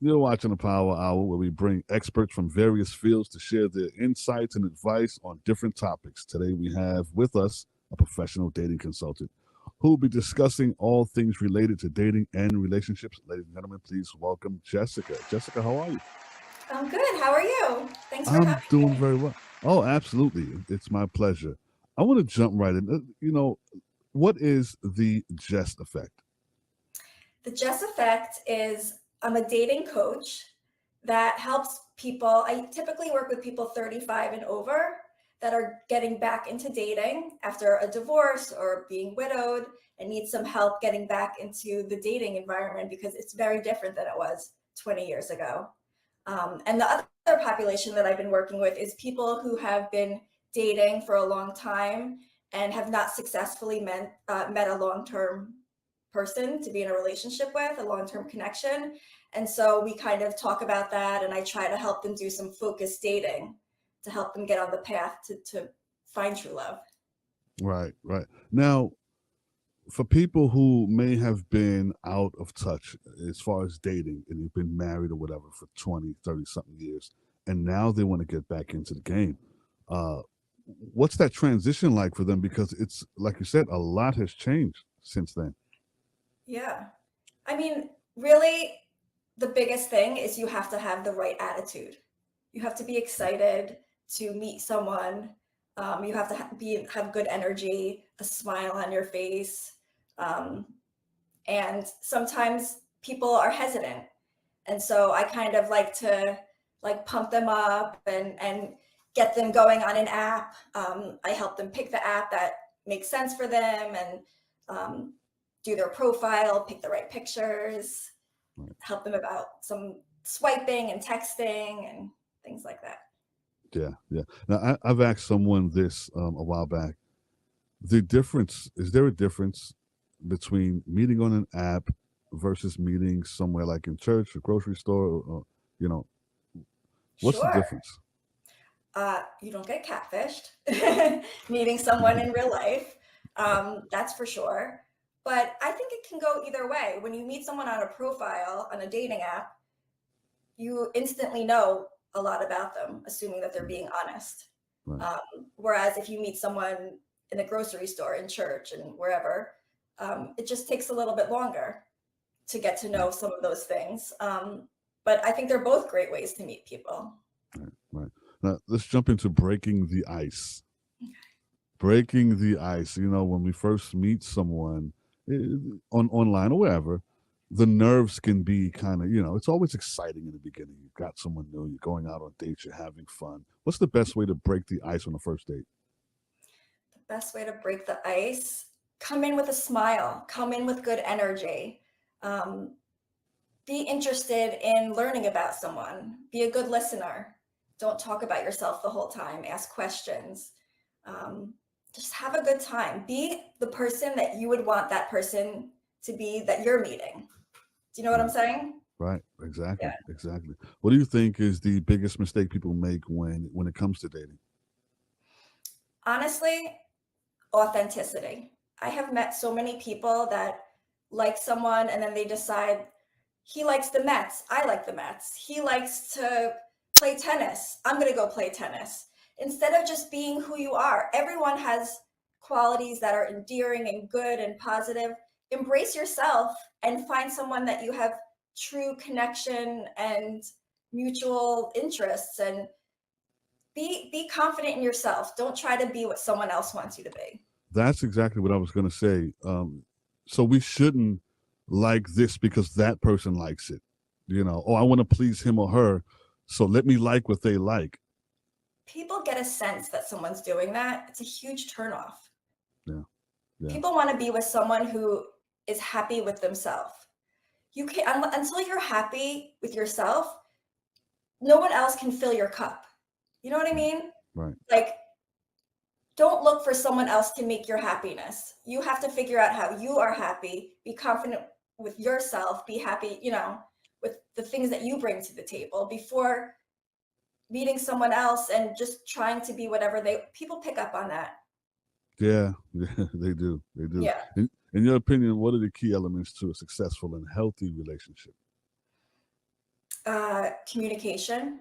You're watching the Power Hour, where we bring experts from various fields to share their insights and advice on different topics. Today, we have with us a professional dating consultant who will be discussing all things related to dating and relationships. Ladies and gentlemen, please welcome Jessica. Jessica, how are you? I'm good. How are you? Thanks for I'm having doing me. very well. Oh, absolutely. It's my pleasure. I want to jump right in. What is the Jest effect? The Jess Effect is I'm a dating coach that helps people. I typically work with people 35 and over that are getting back into dating after a divorce or being widowed and need some help getting back into the dating environment because it's very different than it was 20 years ago. And the other population that I've been working with is people who have been dating for a long time and have not successfully met a long-term person to be in a relationship with, a long-term connection. And so we kind of talk about that, and I try to help them do some focused dating to help them get on the path to find true love. Right, right. Now, for people who may have been out of touch as far as dating and you've been married or whatever for 20, 30 something years, and now they want to get back into the game, uh, what's that transition like for them? Because it's, like you said, a lot has changed since then. Yeah. I mean, really, the biggest thing is you have to have the right attitude. You have to be excited to meet someone. You have to have good energy, a smile on your face, um, and sometimes people are hesitant, and so I kind of like to like pump them up and get them going on an app. I help them pick the app that makes sense for them and um, do their profile, pick the right pictures, Right. help them about some swiping and texting and things like that. Yeah, yeah. Now, I've asked someone this a while back. The difference, is there a difference between meeting on an app versus meeting somewhere like in church or grocery store? Or, you know, what's the Sure. difference? You don't get catfished meeting someone in real life. That's for sure. But I think it can go either way. When you meet someone on a profile on a dating app, you instantly know a lot about them, assuming that they're being honest. Right. Um, Whereas if you meet someone in the grocery store, in church, and wherever, it just takes a little bit longer to get to Right. know some of those things. But I think they're both great ways to meet people. Right. Right. Now let's jump into breaking the ice. Breaking the ice. When we first meet someone on online or wherever, the nerves can be kind of, it's always exciting in the beginning. You've got someone new, you're going out on dates, you're having fun. What's the best way to break the ice on the first date? The best way to break the ice, come in with a smile, come in with good energy. Um, be interested in learning about someone, be a good listener. Don't talk about yourself the whole time, ask questions. Um, just have a good time. Be the person that you would want that person to be that you're meeting. Do you know what I'm Right. saying? Right. Yeah. Exactly. Exactly. What do you think is the biggest mistake people make when it comes to dating? Honestly, authenticity. I have met so many people that like someone and then they decide he likes the Mets. I like the Mets. He likes to play tennis. I'm going to go play tennis. Instead of just being who you are, everyone has qualities that are endearing and good and positive. Embrace yourself and find someone that you have true connection and mutual interests and be confident in yourself. Don't try to be what someone else wants you to be. That's exactly what I was going to say. So we shouldn't like this because that person likes it. Oh, I want to please him or her, so let me like what they like. People get a sense that someone's doing that. It's a huge turnoff. Yeah, yeah, People want to be with someone who is happy with themselves. You can until you're happy with yourself, no one else can fill your cup. You know what I right, mean? right. Like, don't look for someone else to make your happiness. You have to figure out how you are happy, be confident with yourself, be happy, with the things that you bring to the table before meeting someone else and just trying to be whatever they people pick up on that. Yeah, yeah, they do, they do. Yeah. In your opinion, what are the key elements to a successful and healthy relationship? Communication.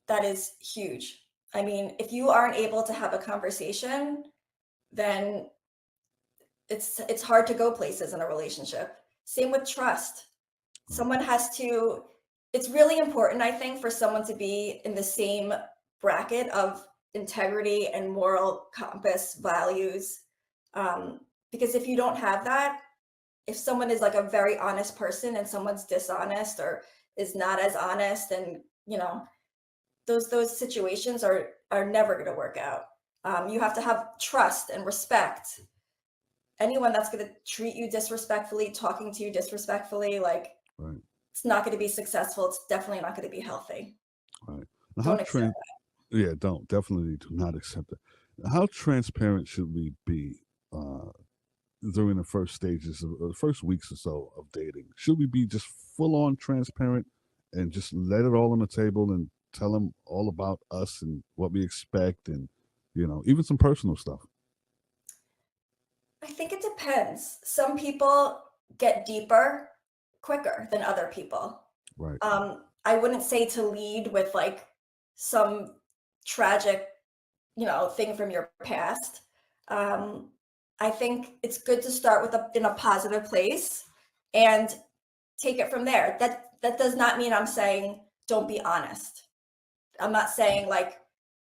That is huge. I mean, if you aren't able to have a conversation, then it's hard to go places in a relationship. Same with trust. Right. Someone has to It's really important, I think, for someone to be in the same bracket of integrity and moral compass values. Um, because if you don't have that, if someone is like a very honest person and someone's dishonest or is not as honest, and those situations are never going to work out. You have to have trust and respect. Anyone that's going to treat you disrespectfully, talking to you disrespectfully, like, Right. it's not going to be successful. It's definitely not going to be healthy. Right. Now, how Don't accept trans? Yeah, don't definitely do not accept it. How transparent should we be uh, during the first stages of the first weeks or so of dating? Should we be just full on transparent and just let it all on the table and tell them all about us and what we expect and even some personal stuff? I think it depends. Some people get deeper quicker than other people. Right. I wouldn't say to lead with like some tragic, thing from your past. Um, I think it's good to start with in a positive place and take it from there. That does not mean I'm saying don't be honest. I'm not saying like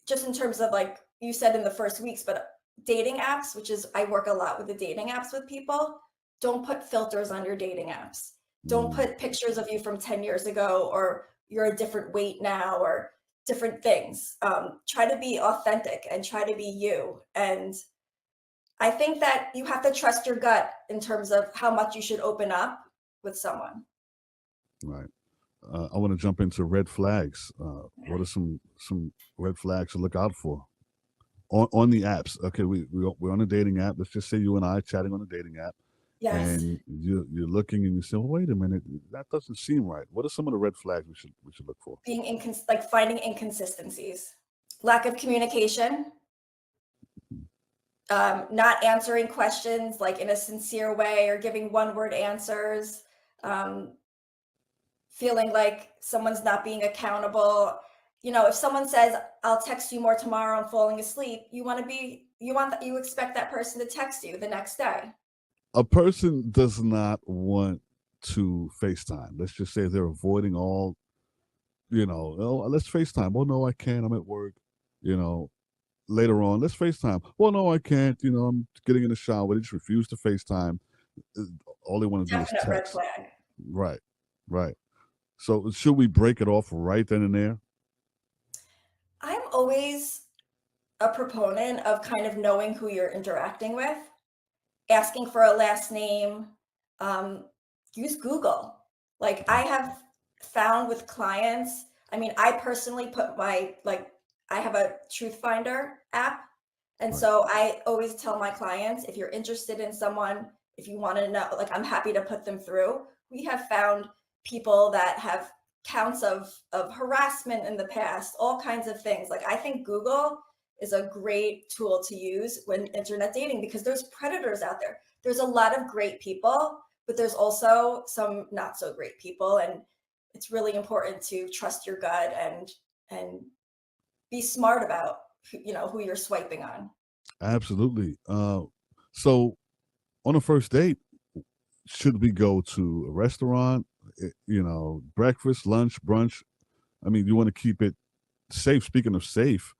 just in terms of like you said in the first weeks, but dating apps, which is I work a lot with the dating apps with people, don't put filters on your dating apps. Don't Mm, put pictures of you from 10 years ago or you're a different weight now or different things. Try to be authentic and try to be you. And I think that you have to trust your gut in terms of how much you should open up with someone. right. I want to jump into red flags. What are some red flags to look out for on the apps? Okay, we're on a dating app. Let's just say you and I chatting on a dating app, Yes. and you're looking and you say, well, wait a minute, that doesn't seem right. What are some of the red flags we should look for? Like finding inconsistencies, lack of communication, Mhm. not answering questions like in a sincere way or giving one word answers, um, feeling like someone's not being accountable. If someone says, I'll text you more tomorrow, I'm falling asleep, you expect that person to text you the next day. A person does not want to FaceTime. Let's just say they're avoiding all, oh, let's FaceTime. Oh no, I can't. I'm at work. You know, later on, let's FaceTime. Well, no, I can't. I'm getting in the shower. They just refuse to FaceTime. Uh, All they want to do is Definite red text. flag. Right, right. So should we break it off right then and there? I'm always a proponent of kind of knowing who you're interacting with, asking for a last name, um, use Google. Like I have found with clients, I mean, I personally put I have a Truth Finder app. And Right. so I always tell my clients, if you're interested in someone, if you want to know, like I'm happy to put them through. We have found people that have counts of harassment in the past, all kinds of things. Like I think Google is a great tool to use when internet dating because there's predators out there. There's a lot of great people, but there's also some not so great people, and it's really important to trust your gut and be smart about who you're swiping on. Absolutely. So on a first date, should we go to a restaurant? Breakfast, lunch, brunch. I mean, you want to keep it safe. Speaking of safe,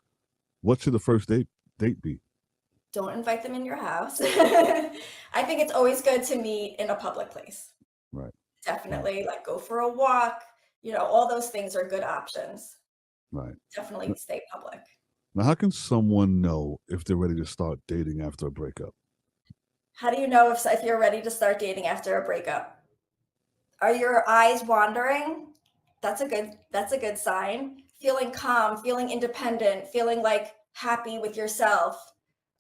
what should the first date be? Don't invite them in your house. I think it's always good to meet in a public place. Right. Right. Definitely, like go for a walk. All those things are good options. Right. Definitely stay public. Now, how can someone know if they're ready to start dating after a breakup? How do you know if you're ready to start dating after a breakup? Are your eyes wandering? That's a good sign. Feeling calm, feeling independent, feeling like happy with yourself.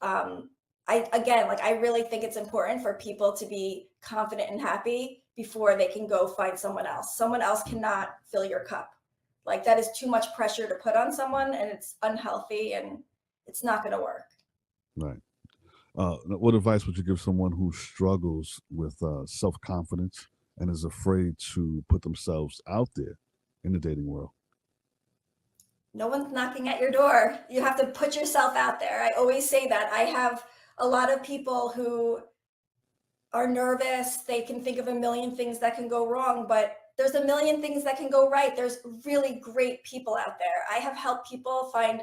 Um, I really think it's important for people to be confident and happy before they can go find someone else. Someone else cannot fill your cup. Like that is too much pressure to put on someone, and it's unhealthy, and it's not going to work. Right. What advice would you give someone who struggles with self confidence and is afraid to put themselves out there? in the dating world? No one's knocking at your door. You have to put yourself out there. I always say that. I have a lot of people who are nervous. They can think of a million things that can go wrong, but there's a million things that can go right. There's really great people out there. I have helped people find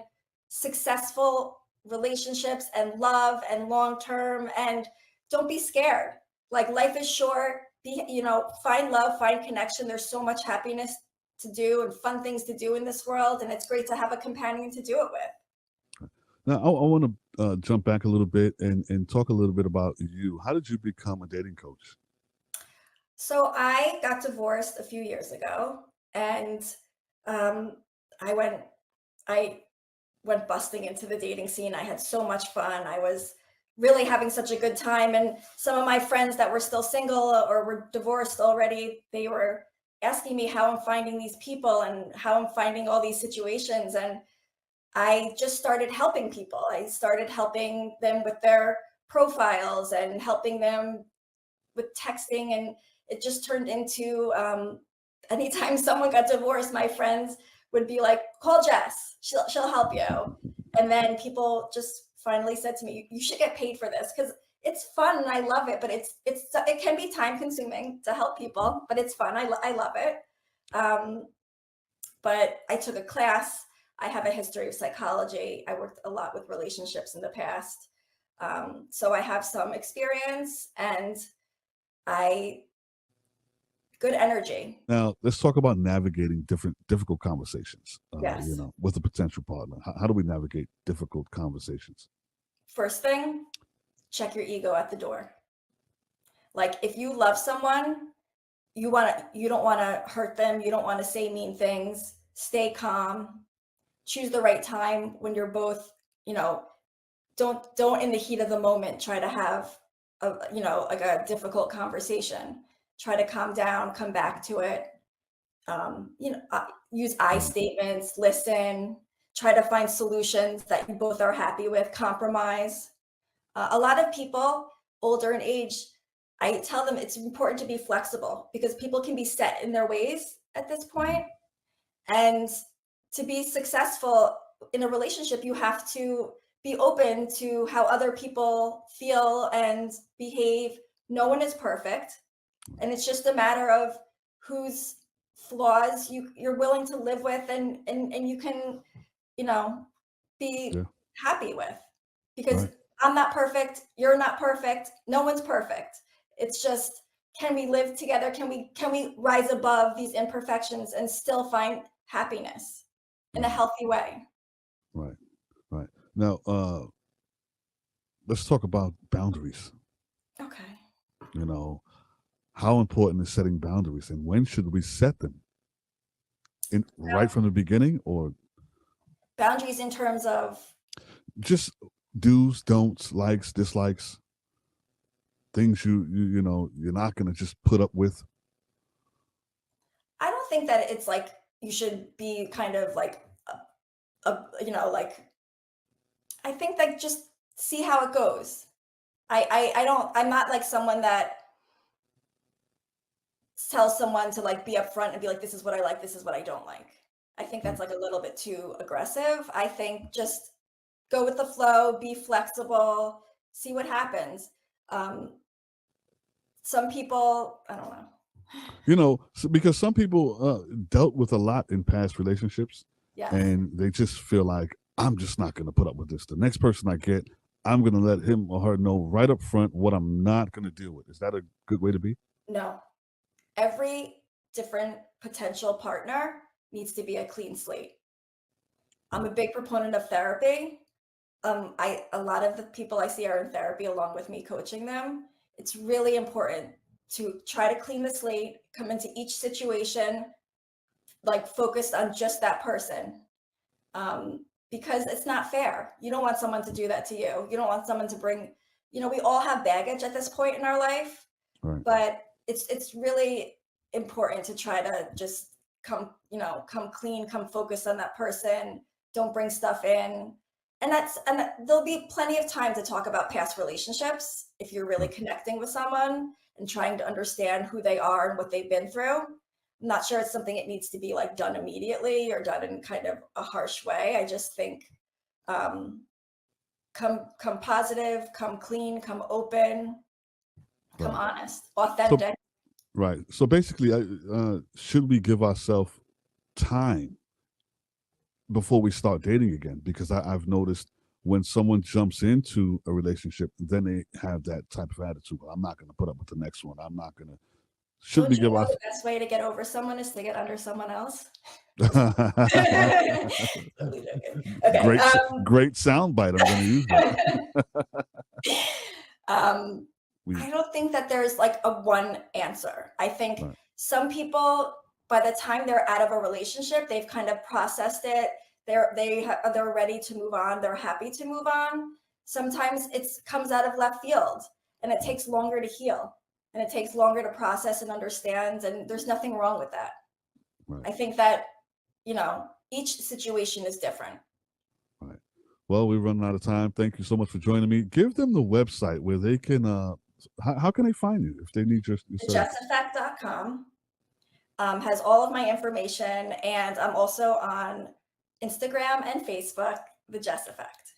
successful relationships and love and long term, and don't be scared. Like, life is short. Find love, find connection. There's so much happiness to do and fun things to do in this world, and it's great to have a companion to do it with. Now, I want to jump back a little bit and talk a little bit about you. How did you become a dating coach? So I got divorced a few years ago, and um, I went I went busting into the dating scene. I had so much fun. I was really having such a good time, and some of my friends that were still single or were divorced already, they were asking me how I'm finding these people and how I'm finding all these situations, and I just started helping people. I started helping them with their profiles and helping them with texting, and it just turned into anytime someone got divorced, my friends would be like, call Jess, she'll help you. And then people just finally said to me, you should get paid for this, because it's fun and I love it, but it can be time consuming to help people, but it's fun. I love it. um, but I took a class. I have a history of psychology. I worked a lot with relationships in the past, so I have some experience, and I good energy. Now, let's talk about navigating difficult conversations. Yes. With a potential partner. How do we navigate difficult conversations? First thing, check your ego at the door. Like, if you love someone, you don't want to hurt them, you don't want to say mean things. Stay calm. Choose the right time when you're both, you know, don't in the heat of the moment try to have like a difficult conversation. Try to calm down, come back to it. Use I Right. statements, listen, try to find solutions that you both are happy with, compromise. A lot of people older in age, I tell them it's important to be flexible, because people can be set in their ways at this Mhm. point. And to be successful in a relationship, you have to be open to how other people feel and behave. No one is perfect. And it's just a matter of whose flaws you're willing to live with, and you can, you know, be Yeah. happy with. Because Right. I'm not perfect, you're not perfect, no one's perfect. It's just, can we live together? Can we rise above these imperfections and still find happiness in a Right. healthy way? Right. Right. Now, let's talk about boundaries. Okay. You know, how important is setting boundaries, and when should we set them? Right from the beginning, or Boundaries in terms of, just do's, don'ts, likes, dislikes, things you're not going to just put up with. I don't think that it's like you should be kind of like like, I think, like, just see how it goes. I'm not like someone that tells someone to like be upfront and be like, this is what I like, this is what I don't like. I think Right. that's like a little bit too aggressive. I think just go with the flow, be flexible, see what happens. Um, some people, I don't know. Because some people dealt with a lot in past relationships, Yes. and they just feel like, I'm just not going to put up with this. The next person I get, I'm going to let him or her know right up front what I'm not going to deal with. Is that a good way to be? No. Every different potential partner needs to be a clean slate. I'm Right. a big proponent of therapy. I A lot of the people I see are in therapy along with me coaching them. It's really important to try to clean the slate, come into each situation like focused on just that person. Because it's not fair. You don't want someone to do that to you. You don't want someone to bring, we all have baggage at this point in our life, Right. but it's really important to try to just come clean, come focus on that person. Don't bring stuff in. There'll be plenty of time to talk about past relationships if you're really Right. connecting with someone and trying to understand who they are and what they've been through. I'm not sure it's something it needs to be like done immediately or done in kind of a harsh way. I just think come positive, come clean, come open, come Right. honest, So authentic. right. So basically, should we give ourselves time before we start dating again? Because I've noticed when someone jumps into a relationship, then they have that type of attitude. Well, I'm not going to put up with the next one. I'm not going to. Should Don't we you give know us? the best way to get over someone is to get under someone else? Totally joking. Okay. Great, great soundbite. I'm going to use that. I don't think that there's like a one answer. I think Right. some people, by the time they're out of a relationship, they've kind of processed it. They're ready to move on. They're happy to move on. Sometimes it comes out of left field, and it takes longer to heal, and it takes longer to process and understand. And there's nothing wrong with that. Right. I think that each situation is different. Right. Well, we're running out of time. Thank you so much for joining me. Give them the website where they can. How can they find you if they need your service? JessEffect.com has all of my information, and I'm also on Instagram and Facebook, The Jess Effect.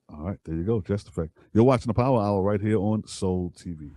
All right, there you go, Jess Effect. You're watching the Power Hour right here on Soul TV.